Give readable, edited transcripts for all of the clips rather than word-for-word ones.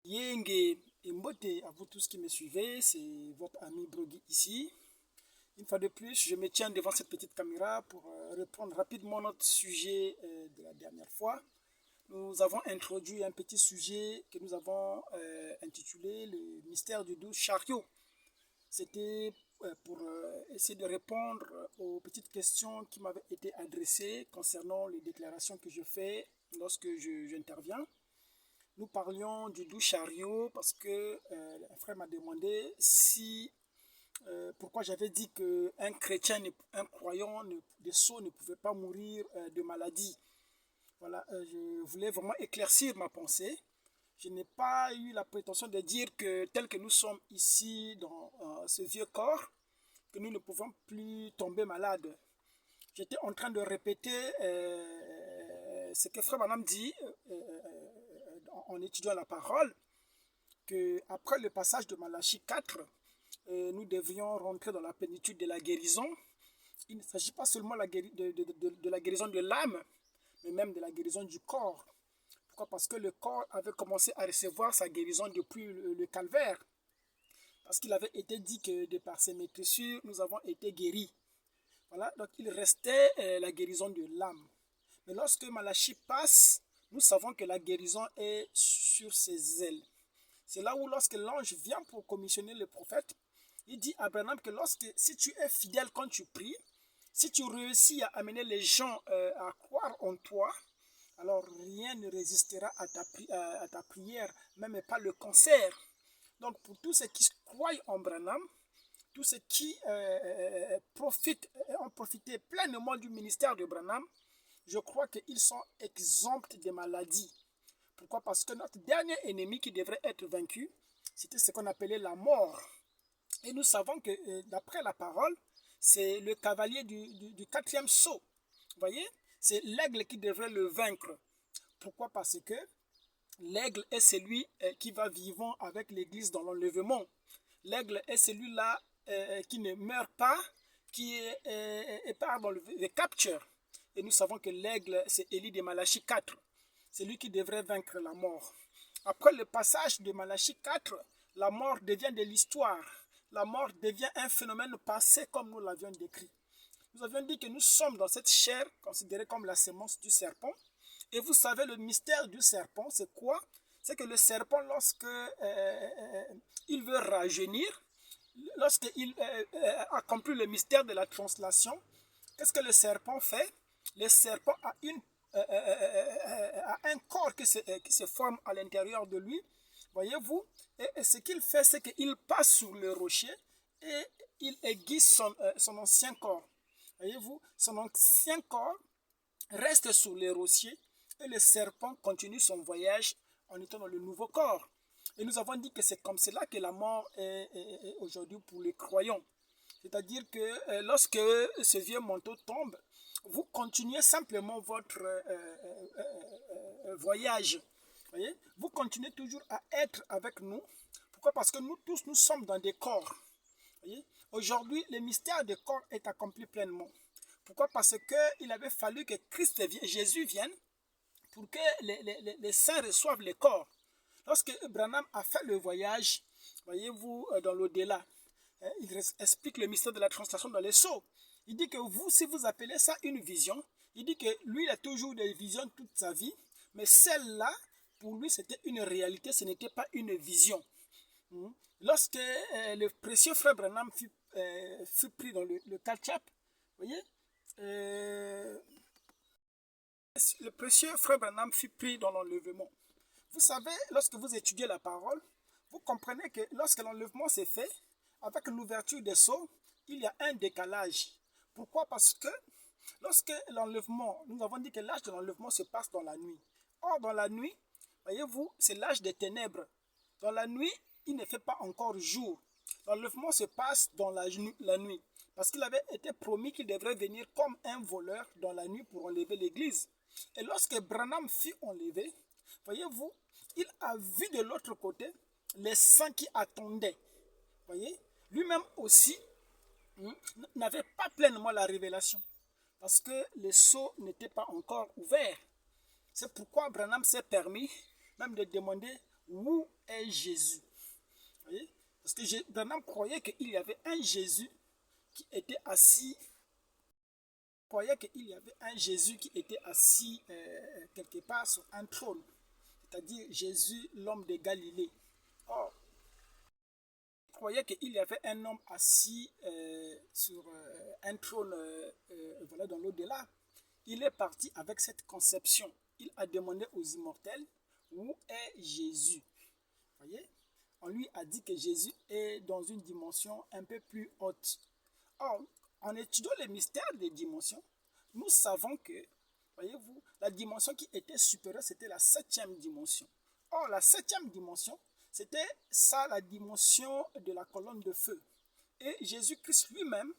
Yenge et Mbote à vous tous qui me suivez, c'est votre ami Brogui ici. Une fois de plus, je me tiens devant cette petite caméra pour reprendre rapidement notre sujet de la dernière fois. Nous avons introduit un petit sujet que nous avons intitulé le mystère du 12 chariot. C'était pour essayer de répondre aux petites questions qui m'avaient été adressées concernant les déclarations que je fais lorsque j'interviens. Nous parlions du doux chariot parce que un frère m'a demandé si pourquoi j'avais dit qu'un chrétien, un croyant des sceaux ne pouvait pas mourir de maladie. Voilà, je voulais vraiment éclaircir ma pensée. Je n'ai pas eu la prétention de dire que tel que nous sommes ici dans ce vieux corps, que nous ne pouvons plus tomber malades. J'étais en train de répéter ce que frère Madame dit en étudiant la parole, qu'après le passage de Malachie 4, nous devions rentrer dans la plénitude de la guérison. Il ne s'agit pas seulement de la guérison de l'âme, mais même de la guérison du corps. Pourquoi? Parce que le corps avait commencé à recevoir sa guérison depuis le calvaire. Parce qu'il avait été dit que de par ses maîtressures, nous avons été guéris. Voilà, donc il restait la guérison de l'âme. Mais lorsque Malachie passe, nous savons que la guérison est sur ses ailes. C'est là où lorsque l'ange vient pour commissionner le prophète, il dit à Abraham que si tu es fidèle quand tu pries, si tu réussis à amener les gens à croire en toi, alors rien ne résistera à ta prière, même pas le cancer. Donc pour tous ceux qui croient en Branham, tous ceux qui ont profité pleinement du ministère de Branham, je crois qu'ils sont exempts des maladies. Pourquoi? Parce que notre dernier ennemi qui devrait être vaincu, c'était ce qu'on appelait la mort. Et nous savons que d'après la parole, c'est le cavalier du quatrième sceau. Vous voyez? C'est l'aigle qui devrait le vaincre. Pourquoi? Parce que l'aigle est celui qui va vivant avec l'église dans l'enlèvement. L'aigle est celui-là qui ne meurt pas, qui part dans le capture. Et nous savons que l'aigle, c'est Élie de Malachie 4. C'est lui qui devrait vaincre la mort. Après le passage de Malachie 4, la mort devient de l'histoire. La mort devient un phénomène passé comme nous l'avions décrit. Nous avions dit que nous sommes dans cette chair considérée comme la sémence du serpent. Et vous savez, le mystère du serpent, c'est quoi? C'est que le serpent, lorsque il veut rajeunir, lorsqu'il accomplit le mystère de la translation, qu'est-ce que le serpent fait? Le serpent a un corps qui se forme à l'intérieur de lui, voyez-vous, et ce qu'il fait, c'est qu'il passe sur le rocher et il aiguise son ancien corps. Voyez-vous, son ancien corps reste sur le rocher et le serpent continue son voyage en étant dans le nouveau corps. Et nous avons dit que c'est comme cela que la mort est aujourd'hui pour les croyants. C'est-à-dire que lorsque ce vieux manteau tombe, vous continuez simplement votre voyage. Voyez? Vous continuez toujours à être avec nous. Pourquoi? Parce que nous tous, nous sommes dans des corps. Aujourd'hui, le mystère des corps est accompli pleinement. Pourquoi? Parce qu'il avait fallu que Jésus vienne pour que les saints reçoivent les corps. Lorsque Branham a fait le voyage, voyez-vous, dans l'au-delà, il explique le mystère de la translation dans les sceaux. Il dit que vous, si vous appelez ça une vision, il dit que lui, il a toujours des visions toute sa vie, mais celle-là, pour lui, c'était une réalité, ce n'était pas une vision. Lorsque le précieux frère Branham fut pris dans le Kalchap, voyez, le précieux frère Branham fut pris dans l'enlèvement. Vous savez, lorsque vous étudiez la parole, vous comprenez que lorsque l'enlèvement s'est fait, avec l'ouverture des sceaux, il y a un décalage. Pourquoi? Parce que lorsque l'enlèvement, nous avons dit que l'âge de l'enlèvement se passe dans la nuit. Or, dans la nuit, voyez-vous, c'est l'âge des ténèbres. Dans la nuit, il ne fait pas encore jour. L'enlèvement se passe dans la nuit. Parce qu'il avait été promis qu'il devrait venir comme un voleur dans la nuit pour enlever l'église. Et lorsque Branham fut enlevé, voyez-vous, il a vu de l'autre côté les saints qui attendaient. Voyez, lui-même aussi n'avait pas pleinement la révélation. Parce que les sceaux n'étaient pas encore ouverts. C'est pourquoi Branham s'est permis même de demander où est Jésus? Vous voyez? Parce que Branham croyait qu'il y avait un Jésus qui était assis, quelque part sur un trône, c'est-à-dire Jésus, l'homme de Galilée. Or, il croyait qu'il y avait un homme assis sur un trône voilà, dans l'au-delà. Il est parti avec cette conception. Il a demandé aux immortels, où est Jésus? Vous voyez? On lui a dit que Jésus est dans une dimension un peu plus haute. Or, en étudiant les mystères des dimensions, nous savons que, voyez-vous, la dimension qui était supérieure, c'était la 7e dimension. Or, la 7e dimension, c'était ça, la dimension de la colonne de feu. Et Jésus-Christ lui-même,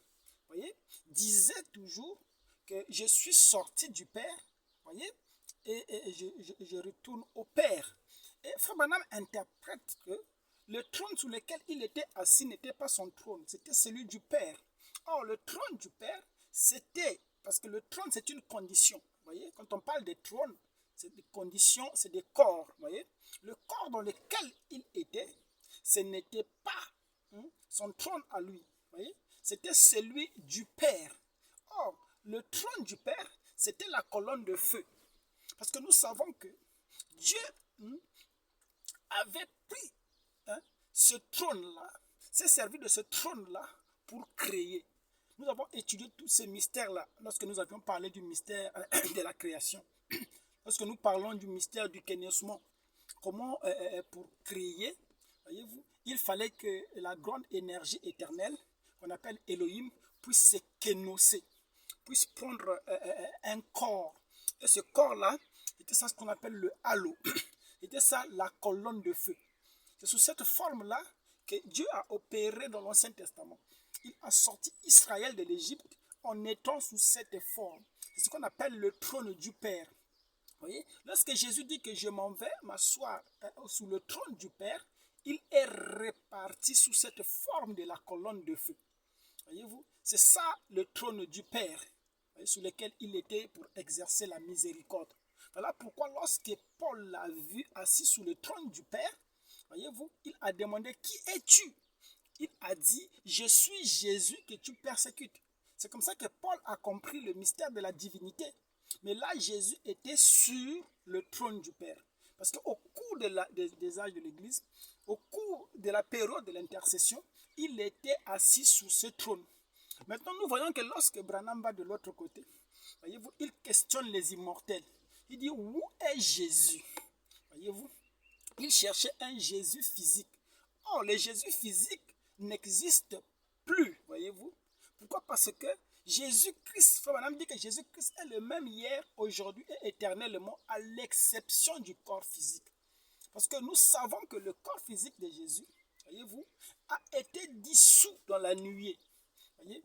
voyez, disait toujours que je suis sorti du Père, voyez, et je retourne au Père. Et Frère Branham interprète que le trône sur lequel il était assis n'était pas son trône, c'était celui du Père. Or, le trône du Père, c'était, parce que le trône, c'est une condition. Vous voyez, quand on parle des trônes, c'est des conditions, c'est des corps. Vous voyez, le corps dans lequel il était, ce n'était pas son trône à lui. Vous voyez, c'était celui du Père. Or, le trône du Père, c'était la colonne de feu. Parce que nous savons que Dieu avait pris ce trône-là, s'est servi de ce trône-là pour créer. Nous avons étudié tous ces mystères-là lorsque nous avions parlé du mystère de la création. Lorsque nous parlons du mystère du kénosmo, comment pour créer, voyez-vous, il fallait que la grande énergie éternelle, qu'on appelle Elohim, puisse se kénosser, puisse prendre un corps. Et ce corps-là, c'était ça ce qu'on appelle le halo. C'était ça la colonne de feu. C'est sous cette forme-là que Dieu a opéré dans l'Ancien Testament. Il a sorti Israël de l'Égypte en étant sous cette forme. C'est ce qu'on appelle le trône du Père. Vous voyez, lorsque Jésus dit que je m'en vais m'asseoir sous le trône du Père, il est réparti sous cette forme de la colonne de feu. Voyez-vous, c'est ça le trône du Père, voyez, sous lequel il était pour exercer la miséricorde. Voilà pourquoi lorsque Paul l'a vu assis sous le trône du Père, voyez-vous, il a demandé qui es-tu? Il a dit je suis Jésus que tu persécutes. C'est comme ça que Paul a compris le mystère de la divinité. Mais là, Jésus était sur le trône du Père. Parce qu'au cours des âges de l'Église, au cours de la période de l'intercession, il était assis sous ce trône. Maintenant, nous voyons que lorsque Branham va de l'autre côté, voyez-vous, il questionne les immortels. Il dit, où est Jésus? Voyez-vous, il cherchait un Jésus physique. Or, le Jésus physique n'existe plus, voyez-vous. Pourquoi? Parce que Jésus-Christ, Frère Branham dit que Jésus-Christ est le même hier, aujourd'hui et éternellement, à l'exception du corps physique. Parce que nous savons que le corps physique de Jésus, voyez-vous, a été dissous dans la nuée. Voyez?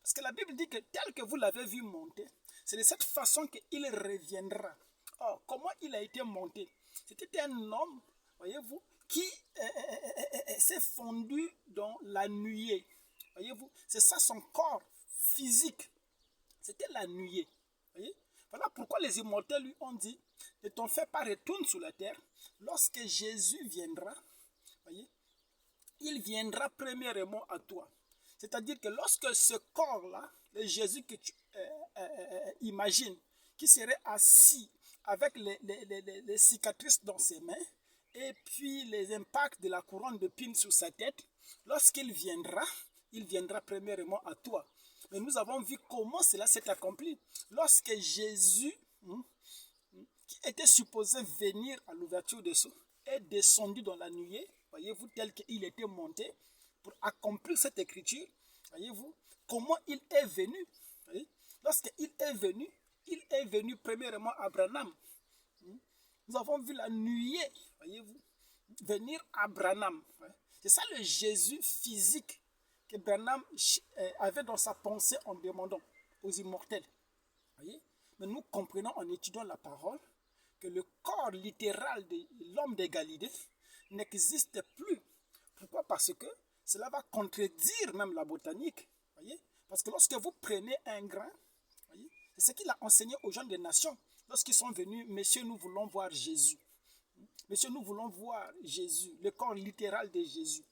Parce que la Bible dit que tel que vous l'avez vu monter, c'est de cette façon qu'il reviendra. Or, comment il a été monté? C'était un homme, voyez-vous, qui s'est fondu dans la nuée. Voyez-vous, c'est ça son corps physique. C'était la nuée. Voyez? Voilà pourquoi les immortels lui ont dit, ne t'en fais pas, retourne sur la terre. Lorsque Jésus viendra, voyez, il viendra premièrement à toi. C'est-à-dire que lorsque ce corps-là, le Jésus que tu imagines, qui serait assis avec les cicatrices dans ses mains, et puis les impacts de la couronne de pine sur sa tête, lorsqu'il viendra, il viendra premièrement à toi. Mais nous avons vu comment cela s'est accompli. Lorsque Jésus, qui était supposé venir à l'ouverture des sceaux, est descendu dans la nuée, voyez-vous, tel qu'il était monté, pour accomplir cette écriture, voyez-vous, comment il est venu. Lorsqu'il est venu premièrement à Branham. Nous avons vu la nuée, voyez-vous, venir à Branham. C'est ça le Jésus physique que Branham avait dans sa pensée en demandant aux immortels. Voyez? Mais nous comprenons en étudiant la parole que le corps littéral de l'homme de Galilée n'existe plus. Pourquoi? Parce que cela va contredire même la botanique. Voyez? Parce que lorsque vous prenez un grain, c'est ce qu'il a enseigné aux gens des nations. Lorsqu'ils sont venus, messieurs, nous voulons voir Jésus. Monsieur, nous voulons voir Jésus, le corps littéral de Jésus.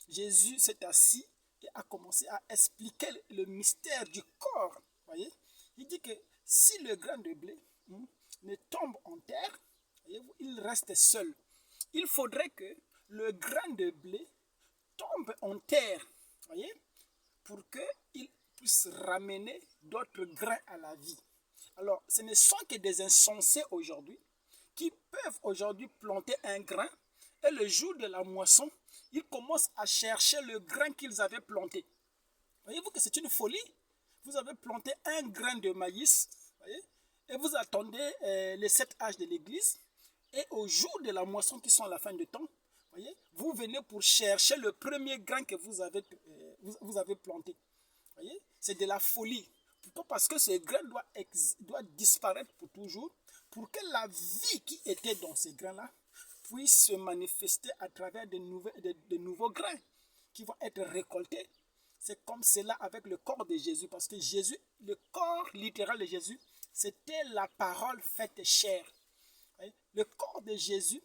Jésus s'est assis et a commencé à expliquer le mystère du corps. Voyez? Il dit que si le grain de blé ne tombe en terre, voyez-vous, il reste seul. Il faudrait que le grain de blé tombe en terre, voyez, pour qu'il puisse ramener d'autres grains à la vie. Alors, ce ne sont que des insensés aujourd'hui qui peuvent aujourd'hui planter un grain et le jour de la moisson, ils commencent à chercher le grain qu'ils avaient planté. Voyez-vous que c'est une folie? Vous avez planté un grain de maïs, voyez, et vous attendez les 7 âges de l'église, et au jour de la moisson qui sont à la fin du temps, voyez, vous venez pour chercher le premier grain que vous avez planté. Voyez, c'est de la folie. Pourquoi? Parce que ce grain doit disparaître pour toujours, pour que la vie qui était dans ces grains-là puisse se manifester à travers de nouveaux grains qui vont être récoltés. C'est comme cela avec le corps de Jésus, parce que Jésus, le corps littéral de Jésus, c'était la parole faite chair. Le corps de Jésus,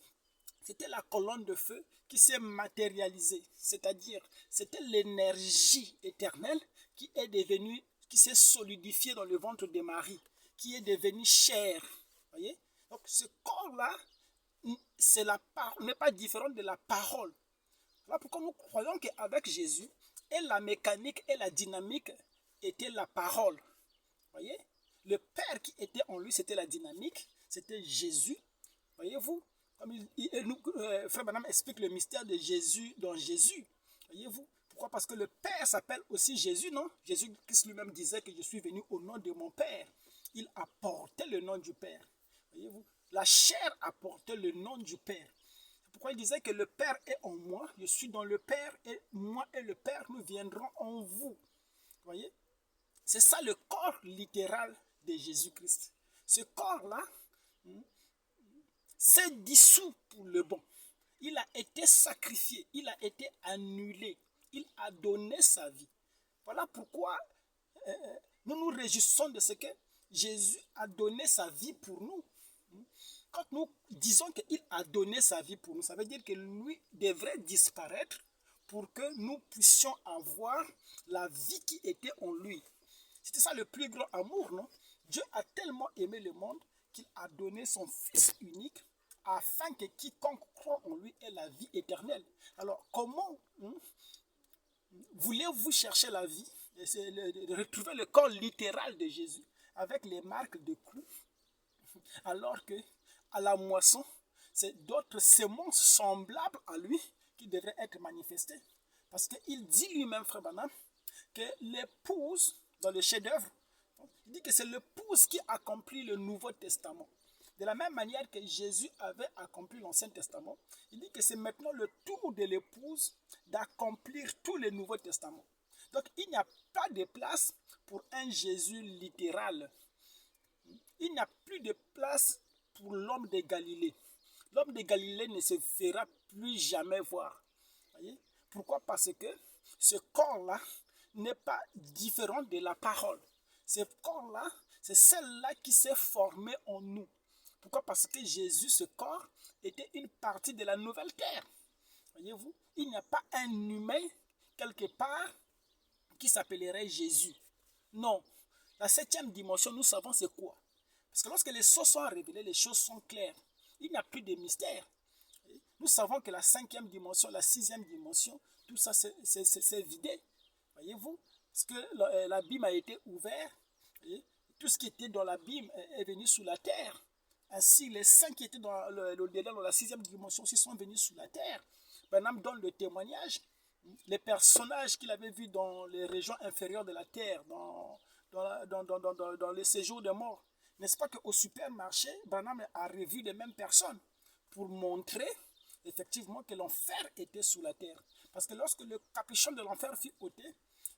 c'était la colonne de feu qui s'est matérialisée, c'est-à-dire c'était l'énergie éternelle qui s'est solidifiée dans le ventre de Marie, qui est devenue chair. Voyez? Donc ce corps-là, n'est pas différent de la parole. Voilà pourquoi nous croyons qu'avec Jésus, et la mécanique et la dynamique étaient la parole. Voyez? Le Père qui était en lui, c'était la dynamique, c'était Jésus. Voyez-vous? Comme Frère Branham explique le mystère de Jésus dans Jésus. Voyez-vous? Pourquoi? Parce que le Père s'appelle aussi Jésus, non? Jésus-Christ lui-même disait que je suis venu au nom de mon Père. Il apportait le nom du Père. Voyez-vous? La chair apportait le nom du Père. C'est pourquoi il disait que le Père est en moi, je suis dans le Père, et moi et le Père, nous viendrons en vous. Voyez? C'est ça le corps littéral de Jésus-Christ. Ce corps-là s'est dissous pour le bon. Il a été sacrifié, il a été annulé, il a donné sa vie. Voilà pourquoi nous nous réjouissons de ce que Jésus a donné sa vie pour nous. Quand nous disons qu'il a donné sa vie pour nous, ça veut dire que lui devrait disparaître pour que nous puissions avoir la vie qui était en lui. C'était ça le plus grand amour, non? Dieu a tellement aimé le monde qu'il a donné son Fils unique afin que quiconque croit en lui ait la vie éternelle. Alors, comment voulez-vous chercher la vie, de retrouver le corps littéral de Jésus avec les marques de clous, alors que à la moisson, c'est d'autres semences semblables à lui qui devraient être manifestées? Parce qu'il dit lui-même, Frère Branham, que l'épouse, dans le chef-d'œuvre, il dit que c'est l'épouse qui accomplit le Nouveau Testament. De la même manière que Jésus avait accompli l'Ancien Testament, il dit que c'est maintenant le tour de l'épouse d'accomplir tout le Nouveau Testament. Donc il n'y a pas de place pour un Jésus littéral. Il n'y a plus de place pour l'homme de Galilée. L'homme de Galilée ne se fera plus jamais voir. Voyez? Pourquoi? Parce que ce corps-là n'est pas différent de la parole. Ce corps-là, c'est celle-là qui s'est formée en nous. Pourquoi? Parce que Jésus, ce corps, était une partie de la nouvelle terre. Voyez-vous? Il n'y a pas un humain quelque part qui s'appellerait Jésus. Non. La 7e dimension, nous savons c'est quoi? Parce que lorsque les choses sont révélées, les choses sont claires. Il n'y a plus de mystère. Nous savons que la 5e dimension, la 6e dimension, tout ça c'est vidé. Voyez-vous? Parce que l'abîme a été ouvert. Tout ce qui était dans l'abîme est venu sous la terre. Ainsi, les saints qui étaient dans l'au-delà, dans la 6e dimension aussi sont venus sous la terre. Branham donne le témoignage. Les personnages qu'il avait vus dans les régions inférieures de la terre, dans les séjours de mort. N'est-ce pas qu'au supermarché, Branham a revu les mêmes personnes pour montrer effectivement que l'enfer était sous la terre. Parce que lorsque le capuchon de l'enfer fut ôté,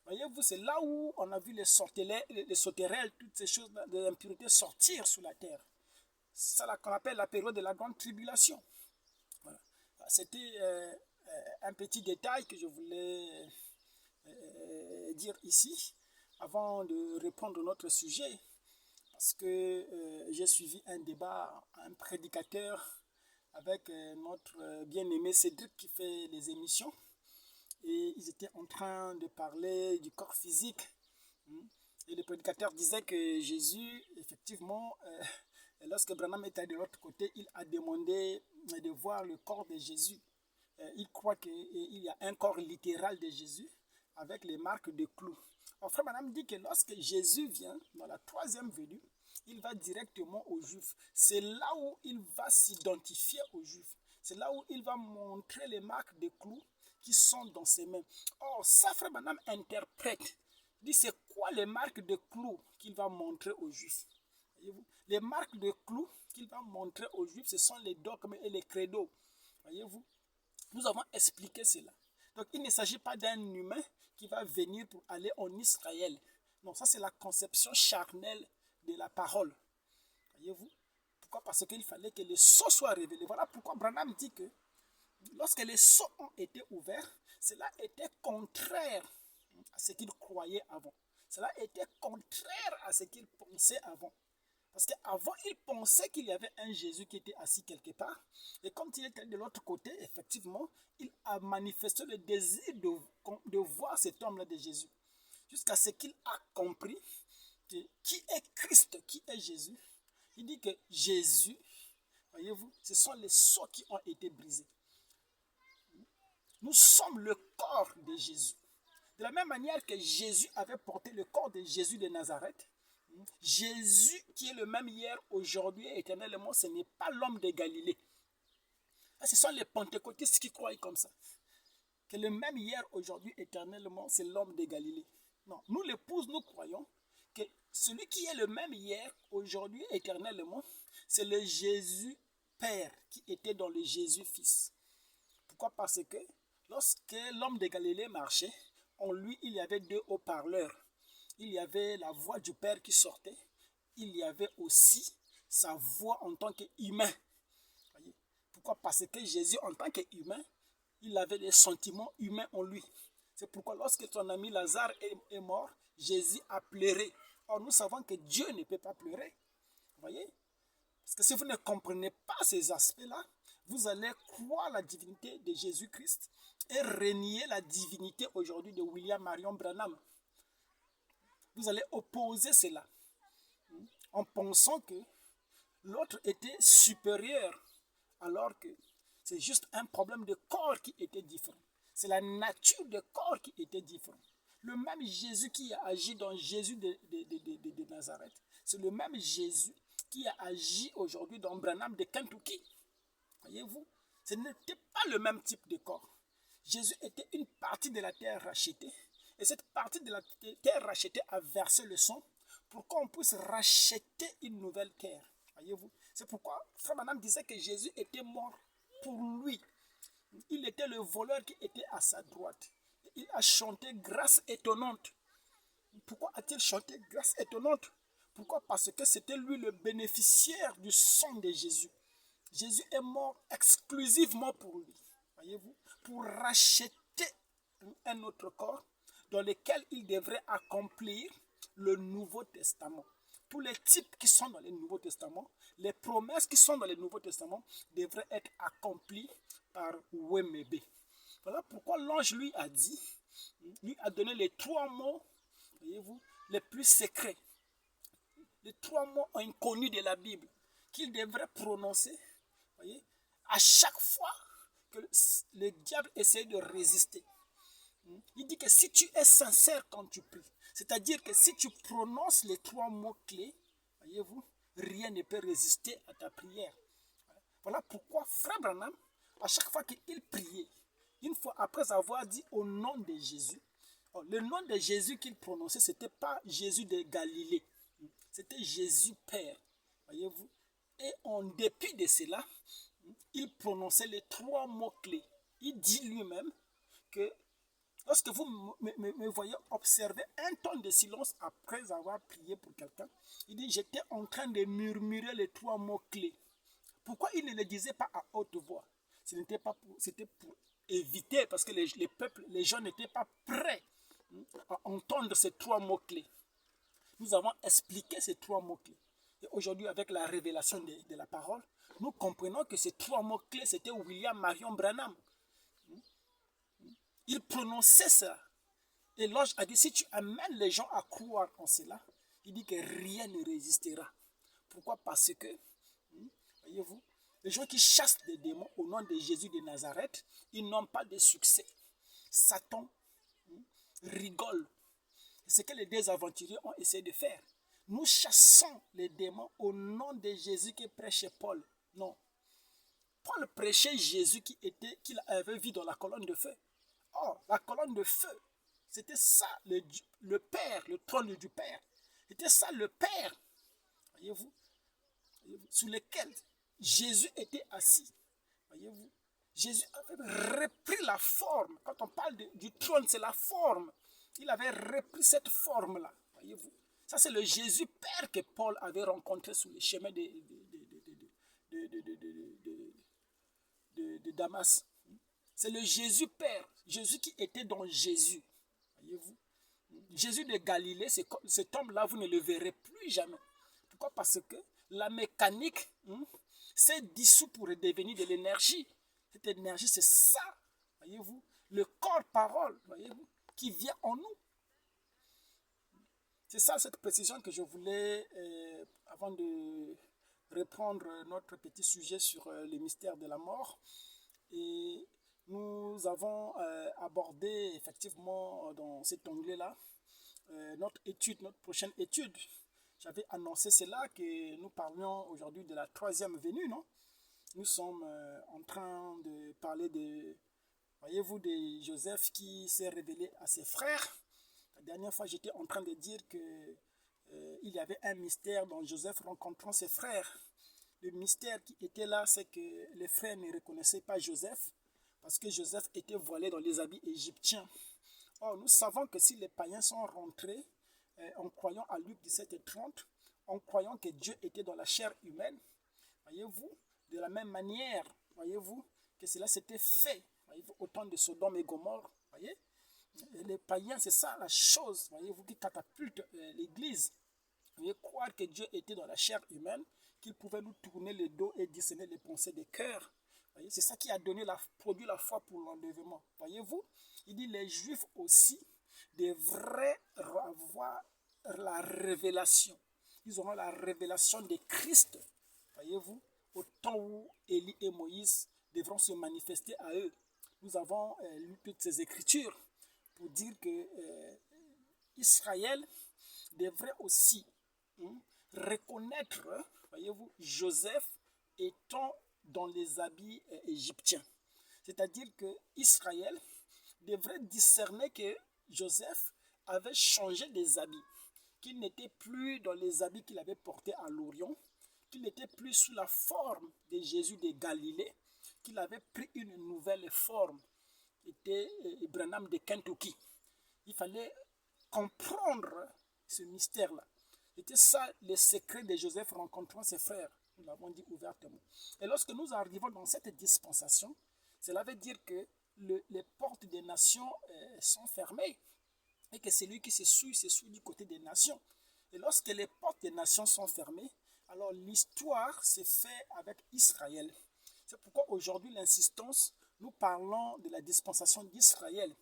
voyez-vous, c'est là où on a vu les sauterelles, toutes ces choses de l'impureté sortir sous la terre. C'est ça qu'on appelle la période de la grande tribulation. Voilà. C'était un petit détail que je voulais dire ici, avant de répondre à notre sujet, parce que j'ai suivi un débat, un prédicateur avec notre bien-aimé Cédric qui fait les émissions. Et ils étaient en train de parler du corps physique. Et le prédicateur disait que Jésus, effectivement, lorsque Branham était de l'autre côté, il a demandé de voir le corps de Jésus. Il croit qu'il y a un corps littéral de Jésus avec les marques de clous. Alors, frère Branham dit que lorsque Jésus vient dans la troisième venue, il va directement aux Juifs. C'est là où il va s'identifier aux Juifs. C'est là où il va montrer les marques de clous qui sont dans ses mains. Or, ça, frère Branham interprète. Dit c'est quoi les marques de clous qu'il va montrer aux Juifs. Voyez-vous? Les marques de clous qu'il va montrer aux Juifs, ce sont les dogmes et les credos. Voyez-vous? Nous avons expliqué cela. Donc, il ne s'agit pas d'un humain qui va venir pour aller en Israël. Non, ça c'est la conception charnelle de la parole. Voyez-vous? Pourquoi? Parce qu'il fallait que les sceaux soient révélés. Voilà pourquoi Branham dit que lorsque les sceaux ont été ouverts, cela était contraire à ce qu'il croyait avant. Cela était contraire à ce qu'il pensait avant. Parce qu'avant, il pensait qu'il y avait un Jésus qui était assis quelque part. Et quand il était de l'autre côté, effectivement, il a manifesté le désir de voir cet homme-là de Jésus. Jusqu'à ce qu'il a compris que qui est Christ, qui est Jésus. Il dit que Jésus, voyez-vous, ce sont les sceaux qui ont été brisés. Nous sommes le corps de Jésus. De la même manière que Jésus avait porté le corps de Jésus de Nazareth, Jésus qui est le même hier, aujourd'hui et éternellement, ce n'est pas l'homme de Galilée. Ce sont les pentecôtistes qui croient comme ça. Que le même hier, aujourd'hui, éternellement, c'est l'homme de Galilée. Non, nous l'épouse, nous croyons que celui qui est le même hier, aujourd'hui, éternellement, c'est le Jésus Père qui était dans le Jésus Fils. Pourquoi? Parce que lorsque l'homme de Galilée marchait, en lui, il y avait deux haut-parleurs. Il y avait la voix du Père qui sortait. Il y avait aussi sa voix en tant qu'humain. Pourquoi? Parce que Jésus, en tant qu'humain, il avait des sentiments humains en lui. C'est pourquoi lorsque son ami Lazare est mort, Jésus a pleuré. Or, nous savons que Dieu ne peut pas pleurer. Vous voyez? Parce que si vous ne comprenez pas ces aspects-là, vous allez croire la divinité de Jésus-Christ et renier la divinité aujourd'hui de William Marion Branham. Vous allez opposer cela en pensant que l'autre était supérieur, alors que c'est juste un problème de corps qui était différent. C'est la nature du corps qui était différente. Le même Jésus qui a agi dans Jésus de Nazareth, c'est le même Jésus qui a agi aujourd'hui dans Branham de Kentucky. Voyez-vous, ce n'était pas le même type de corps. Jésus était une partie de la terre rachetée. Et cette partie de la terre rachetée a versé le sang pour qu'on puisse racheter une nouvelle terre. Voyez-vous, c'est pourquoi Frère Branham disait que Jésus était mort pour lui. Il était le voleur qui était à sa droite. Il a chanté grâce étonnante. Pourquoi a-t-il chanté grâce étonnante? Pourquoi? Parce que c'était lui le bénéficiaire du sang de Jésus. Jésus est mort exclusivement pour lui. Voyez-vous, pour racheter un autre corps dans lequel il devrait accomplir le Nouveau Testament. Tous les types qui sont dans le Nouveau Testament, les promesses qui sont dans le Nouveau Testament devraient être accomplies par Wemebe. Voilà pourquoi l'ange lui a dit, lui a donné les 3 mots, voyez-vous, les plus secrets, les 3 mots inconnus de la Bible qu'il devrait prononcer, voyez, à chaque fois que le diable essaie de résister. Il dit que si tu es sincère quand tu pries, c'est-à-dire que si tu prononces les 3 mots clés, voyez-vous, rien ne peut résister à ta prière. Voilà pourquoi Frère Branham, à chaque fois qu'il priait, une fois après avoir dit au nom de Jésus, le nom de Jésus qu'il prononçait, ce n'était pas Jésus de Galilée, c'était Jésus Père, voyez-vous. Et en dépit de cela, il prononçait les 3 mots clés. Il dit lui-même que lorsque vous me voyez observer un temps de silence après avoir prié pour quelqu'un, il dit, j'étais en train de murmurer les 3 mots clés. Pourquoi il ne les disait pas à haute voix? C'était pour éviter, parce que les gens n'étaient pas prêts à entendre ces 3 mots clés. Nous avons expliqué ces 3 mots clés. Et aujourd'hui, avec la révélation de la parole, nous comprenons que ces 3 mots-clés, c'était William Marion Branham. Il prononçait ça. Et l'ange a dit, si tu amènes les gens à croire en cela, il dit que rien ne résistera. Pourquoi? Parce que, voyez-vous, les gens qui chassent des démons au nom de Jésus de Nazareth, ils n'ont pas de succès. Satan rigole. C'est ce que les deux aventuriers ont essayé de faire. Nous chassons les démons au nom de Jésus que prêchait Paul. Non. Paul prêchait Jésus qu'il avait vu dans la colonne de feu. Or, la colonne de feu, c'était ça, le Père, le trône du Père. C'était ça le Père, voyez-vous, sous lequel Jésus était assis. Voyez-vous, Jésus avait repris la forme. Quand on parle du trône, c'est la forme. Il avait repris cette forme-là, voyez-vous. Ça, c'est le Jésus Père que Paul avait rencontré sur les chemins de Damas. C'est le Jésus Père, Jésus qui était dans Jésus, voyez-vous. Jésus de Galilée, cet homme-là, vous ne le verrez plus jamais. Pourquoi? Parce que la mécanique s'est dissoute pour devenir de l'énergie. Cette énergie, c'est ça, voyez-vous, le corps-parole, voyez-vous, qui vient en nous. C'est ça, cette précision que je voulais, avant de reprendre notre petit sujet sur les mystères de la mort. Et nous avons abordé effectivement dans cet onglet-là notre prochaine étude. J'avais annoncé cela que nous parlions aujourd'hui de la 3e venue, non? Nous sommes en train de parler voyez-vous, de Joseph qui s'est révélé à ses frères. La dernière fois, j'étais en train de dire que il y avait un mystère dans Joseph rencontrant ses frères. Le mystère qui était là, c'est que les frères ne reconnaissaient pas Joseph parce que Joseph était voilé dans les habits égyptiens. Or, nous savons que si les païens sont rentrés en croyant à Luc 17 et 30, en croyant que Dieu était dans la chair humaine, voyez-vous, de la même manière, voyez-vous, que cela s'était fait, voyez-vous, au temps de Sodome et Gomorrhe, voyez. Et les païens, c'est ça la chose, voyez-vous, qui catapulte l'Église. Vous voyez, croire que Dieu était dans la chair humaine, qu'il pouvait nous tourner le dos et discerner les pensées des cœurs. C'est ça qui a produit la foi pour l'enlèvement. Voyez-vous, il dit les Juifs aussi devraient avoir la révélation. Ils auront la révélation de Christ. Voyez-vous, au temps où Élie et Moïse devront se manifester à eux. Nous avons lu toutes ces écritures pour dire que Israël devrait aussi reconnaître, voyez-vous, Joseph étant dans les habits égyptiens. C'est-à-dire que Israël devrait discerner que Joseph avait changé des habits, qu'il n'était plus dans les habits qu'il avait portés à l'Orient, qu'il n'était plus sous la forme de Jésus de Galilée, qu'il avait pris une nouvelle forme, qui était Branham de Kentucky. Il fallait comprendre ce mystère-là. C'était ça le secret de Joseph rencontrant ses frères. Nous l'avons dit ouvertement. Et lorsque nous arrivons dans cette dispensation, cela veut dire que les portes des nations sont fermées et que celui qui se souille du côté des nations. Et lorsque les portes des nations sont fermées, alors l'histoire se fait avec Israël. C'est pourquoi aujourd'hui l'insistance, nous parlons de la dispensation d'Israël.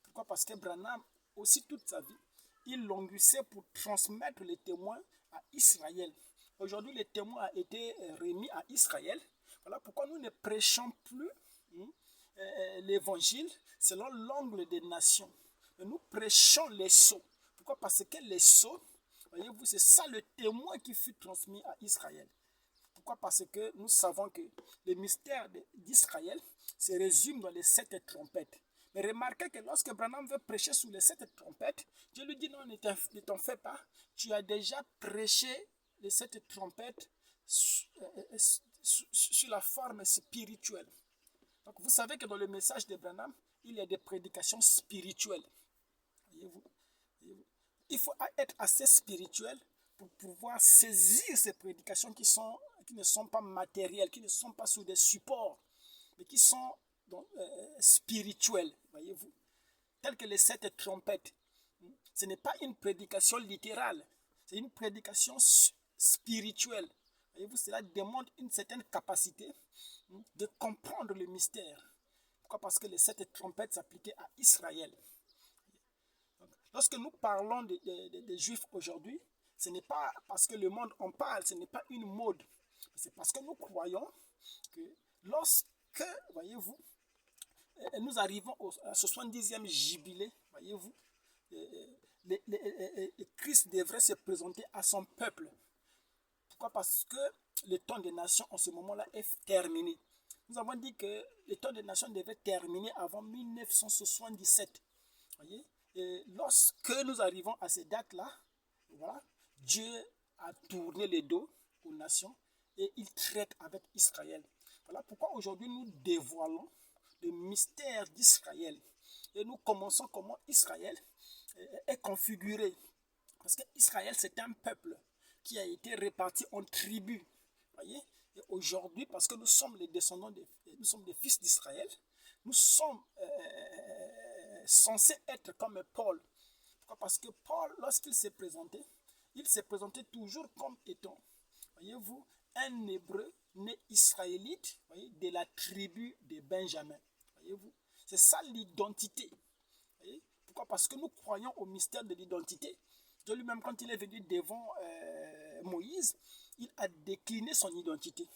Pourquoi? Parce que Branham, aussi toute sa vie, il languissait pour transmettre les témoins à Israël. Aujourd'hui, le témoin a été remis à Israël. Voilà pourquoi nous ne prêchons plus l'évangile selon l'angle des nations. Mais nous prêchons les sceaux. Pourquoi? Parce que les sceaux, voyez-vous, c'est ça le témoin qui fut transmis à Israël. Pourquoi? Parce que nous savons que le mystère d'Israël se résume dans les 7 trompettes. Mais remarquez que lorsque Branham veut prêcher sous les 7 trompettes, Dieu lui dit non, ne t'en fais pas. Tu as déjà prêché les 7 trompettes sur la forme spirituelle. Donc vous savez que dans le message de Branham, il y a des prédications spirituelles. Voyez-vous? Il faut être assez spirituel pour pouvoir saisir ces prédications qui ne sont pas matérielles, qui ne sont pas sous des supports, mais qui sont spirituelles, voyez-vous, telles que les 7 trompettes. Ce n'est pas une prédication littérale, c'est une prédication spirituelle. Voyez-vous, cela demande une certaine capacité de comprendre le mystère. Pourquoi? Parce que les 7 trompettes s'appliquaient à Israël. Lorsque nous parlons des Juifs aujourd'hui, ce n'est pas parce que le monde en parle, ce n'est pas une mode. C'est parce que nous croyons que lorsque, voyez-vous, nous arrivons à ce 70e jubilé, voyez-vous, Christ devrait se présenter à son peuple. Pourquoi? Parce que le temps des nations en ce moment-là est terminé. Nous avons dit que le temps des nations devait terminer avant 1977. Voyez? Et lorsque nous arrivons à ces dates-là, voilà, Dieu a tourné le dos aux nations et il traite avec Israël. Voilà pourquoi aujourd'hui nous dévoilons le mystère d'Israël. Et nous commençons comment Israël est configuré. Parce qu'Israël, c'est un peuple qui a été réparti en tribus. Voyez? Et aujourd'hui, parce que nous sommes les descendants, nous sommes des fils d'Israël, nous sommes censés être comme Paul. Pourquoi? Parce que Paul, lorsqu'il s'est présenté, il s'est présenté toujours comme étant, voyez-vous, un hébreu né israélite, voyez, de la tribu de Benjamin. Voyez-vous, c'est ça l'identité. Pourquoi? Parce que nous croyons au mystère de l'identité. Dieu lui-même, quand il est venu devant Moïse, il a décliné son identité.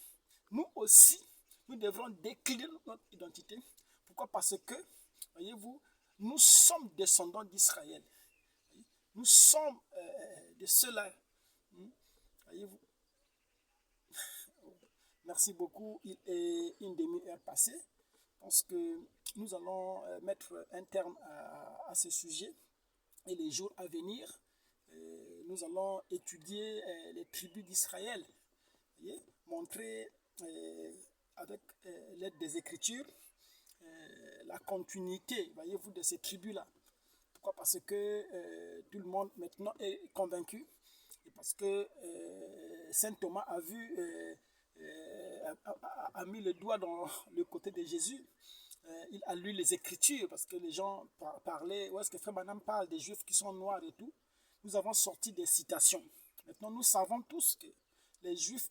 Nous aussi, nous devrons décliner notre identité. Pourquoi? Parce que, voyez-vous, nous sommes descendants d'Israël. Nous sommes de ceux-là. Voyez-vous. Merci beaucoup. Il est une demi-heure passée. Je pense que nous allons mettre un terme à ce sujet. Et les jours à venir, nous allons étudier les tribus d'Israël. Montrer avec l'aide des Écritures la continuité, voyez-vous, de ces tribus-là. Pourquoi? Parce que tout le monde maintenant est convaincu. Et parce que Saint Thomas a vu, a mis le doigt dans le côté de Jésus. Il a lu les Écritures parce que les gens parlaient, où est-ce que Frère Branham parle des Juifs qui sont noirs et tout. Nous avons sorti des citations. Maintenant, nous savons tous que les Juifs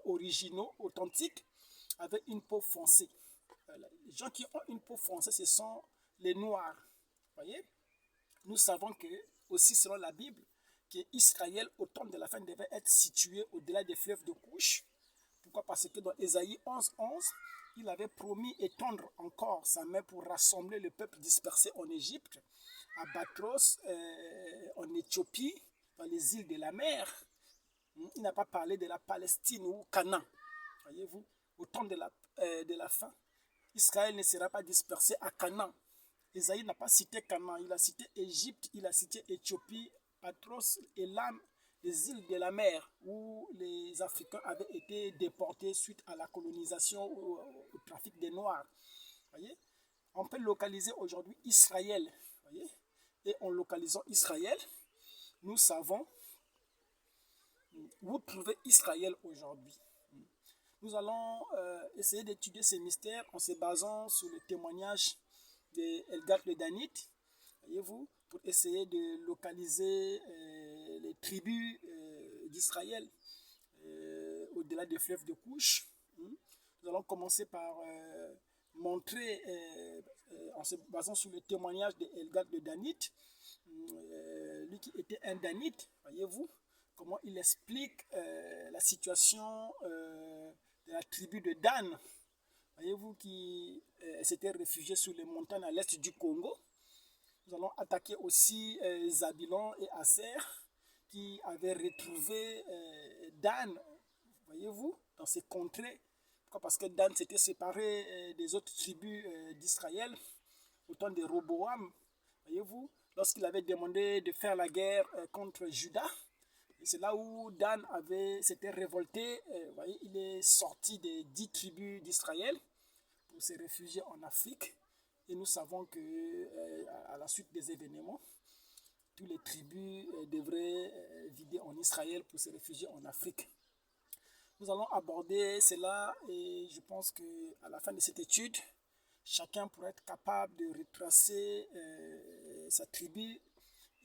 originaux, authentiques, avaient une peau foncée. Les gens qui ont une peau foncée, ce sont les Noirs. Voyez? Nous savons que, aussi selon la Bible, qu'Israël, au temps de la fin, devait être situé au-delà des fleuves de Couche. Pourquoi? Parce que dans Ésaïe 11, il avait promis étendre encore sa main pour rassembler le peuple dispersé en Égypte, à Batros, en Éthiopie, dans les îles de la mer. Il n'a pas parlé de la Palestine ou Canaan. Voyez-vous, au temps de la fin, Israël ne sera pas dispersé à Canaan. Ésaïe n'a pas cité Canaan, il a cité Égypte, il a cité Éthiopie, Patros, Élam, les îles de la mer, où les Africains avaient été déportés suite à la colonisation, au trafic des Noirs. Voyez? On peut localiser aujourd'hui Israël. Voyez? Et en localisant Israël, nous savons où trouver Israël aujourd'hui. Nous allons essayer d'étudier ces mystères en se basant sur le témoignage d'Elgad le Danite, voyez-vous, pour essayer de localiser les tribus d'Israël au-delà des fleuves de Couche. Nous allons commencer par montrer, en se basant sur le témoignage d'Elgad le Danite, lui qui était un Danite, voyez-vous, comment il explique la situation de la tribu de Dan, voyez-vous, qui s'était réfugié sur les montagnes à l'est du Congo. Nous allons attaquer aussi Zabulon et Aser, qui avaient retrouvé Dan, voyez-vous, dans ces contrées. Pourquoi? Parce que Dan s'était séparé des autres tribus d'Israël au temps de Roboam, voyez-vous, lorsqu'il avait demandé de faire la guerre contre Juda. Et c'est là où Dan s'était révolté. Voyez, il est sorti des 10 tribus d'Israël pour se réfugier en Afrique. Et nous savons que à la suite des événements, toutes les tribus devraient vider en Israël pour se réfugier en Afrique. Nous allons aborder cela et je pense qu'à la fin de cette étude, chacun pourra être capable de retracer sa tribu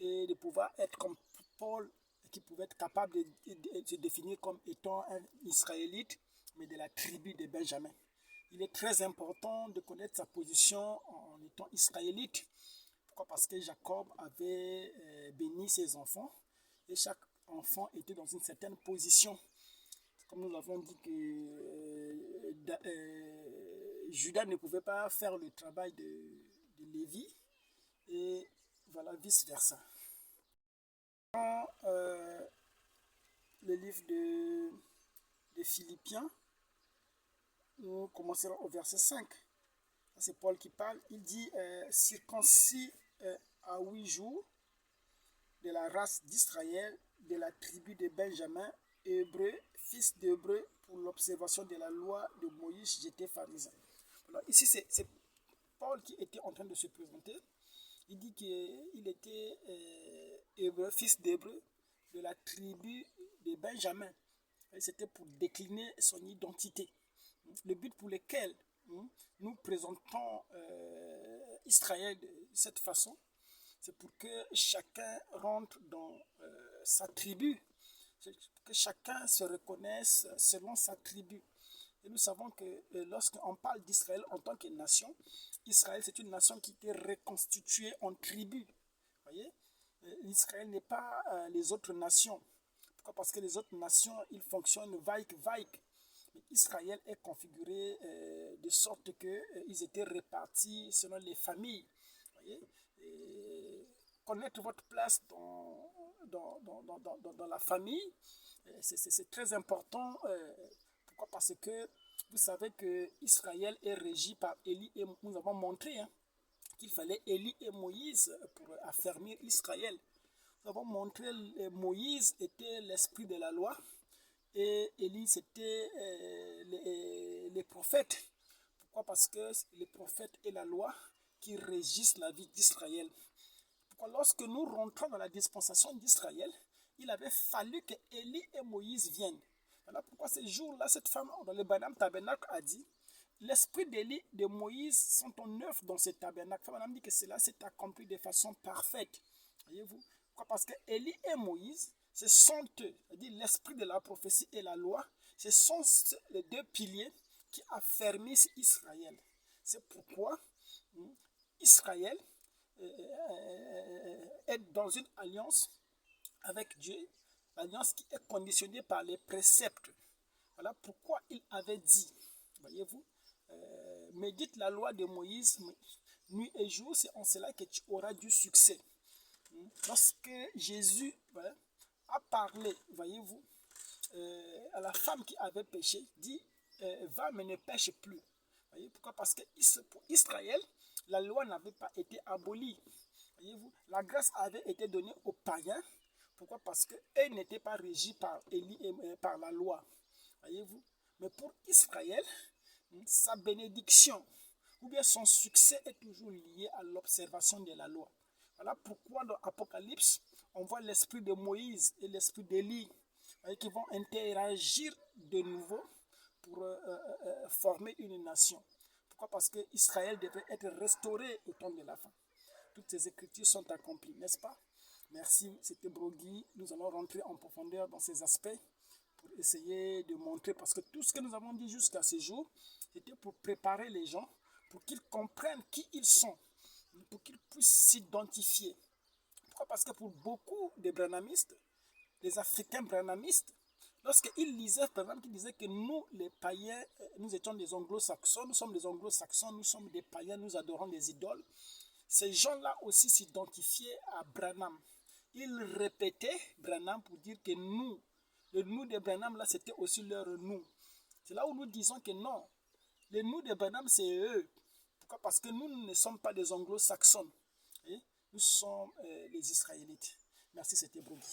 et de pouvoir être comme Paul, qui pouvait être capable de se définir comme étant un Israélite, mais de la tribu de Benjamin. Il est très important de connaître sa position en étant Israélite. Pourquoi? Parce que Jacob avait béni ses enfants et chaque enfant était dans une certaine position. Comme nous l'avons dit que Judas ne pouvait pas faire le travail de Lévi et voilà, vice-versa. Dans le livre de Philippiens, nous commencerons au verset 5. C'est Paul qui parle. Il dit circoncis à 8 jours de la race d'Israël, de la tribu de Benjamin, hébreu, fils d'hébreu, pour l'observation de la loi de Moïse, j'étais pharisien. Alors, ici, c'est Paul qui était en train de se présenter. Il dit qu'il était hébreu, fils d'hébreu, de la tribu de Benjamin. C'était pour décliner son identité. Le but pour lequel nous présentons Israël de cette façon, c'est pour que chacun rentre dans sa tribu, que chacun se reconnaisse selon sa tribu. Et nous savons que lorsqu'on parle d'Israël en tant que nation, Israël c'est une nation qui était reconstituée en tribus. Voyez, Israël n'est pas les autres nations. Pourquoi? Parce que les autres nations, ils fonctionnent vaik. Mais Israël est configuré de sorte qu'ils étaient répartis selon les familles. Voyez, connaître votre place dans la famille, c'est très important. Pourquoi? Parce que vous savez que Israël est régi par Élie et nous avons montré qu'il fallait Élie et Moïse pour affermir Israël. Nous avons montré que Moïse était l'esprit de la loi et Élie c'était les prophètes. Pourquoi? Parce que les prophètes et la loi qui régissent la vie d'Israël. Pourquoi? Lorsque nous rentrons dans la dispensation d'Israël, il avait fallu que Élie et Moïse viennent. Voilà pourquoi ces jours-là, cette femme dans le Banam Tabernacle a dit, l'esprit d'Élie, de Moïse sont en œuvre dans ce tabernacle. Madame dit que cela s'est accompli de façon parfaite. Voyez-vous? Pourquoi? Parce que Élie et Moïse, ce sont eux, c'est-à-dire l'esprit de la prophétie et la loi, ce sont les deux piliers qui affermissent Israël. C'est pourquoi Israël est dans une alliance avec Dieu, l'alliance qui est conditionnée par les préceptes. Voilà pourquoi il avait dit, voyez-vous, médite la loi de Moïse nuit et jour, c'est en cela que tu auras du succès. Lorsque Jésus a parlé, voyez-vous, à la femme qui avait péché, dit, va mais ne pêche plus. Voyez, pourquoi? Parce que pour Israël, la loi n'avait pas été abolie. Voyez-vous, la grâce avait été donnée aux païens. Pourquoi? Parce qu'eux n'étaient pas régis par Élie et par la loi. Voyez-vous, mais pour Israël, sa bénédiction ou bien son succès est toujours lié à l'observation de la loi. Voilà pourquoi dans l'Apocalypse, on voit l'esprit de Moïse et l'esprit d'Élie qui vont interagir de nouveau pour former une nation. Pourquoi? Parce que Israël devait être restauré au temps de la fin. Toutes ces écritures sont accomplies, n'est-ce pas? Merci, c'était Brogui. Nous allons rentrer en profondeur dans ces aspects pour essayer de montrer, parce que tout ce que nous avons dit jusqu'à ce jour, c'était pour préparer les gens, pour qu'ils comprennent qui ils sont, pour qu'ils puissent s'identifier. Pourquoi? Parce que pour beaucoup de branhamistes, les Africains branhamistes, lorsqu'ils lisaient, par exemple, ils disaient que nous, les païens, nous étions des anglo-saxons, nous sommes des anglo-saxons, nous sommes des païens, nous adorons des idoles. Ces gens-là aussi s'identifiaient à Branham. Ils répétaient Branham pour dire que nous, le nous de Branham, là, c'était aussi leur nous. C'est là où nous disons que non, le nous de Branham, c'est eux. Pourquoi? Parce que nous ne sommes pas des anglo-saxons. Nous sommes les Israélites. Merci, c'était Brogui.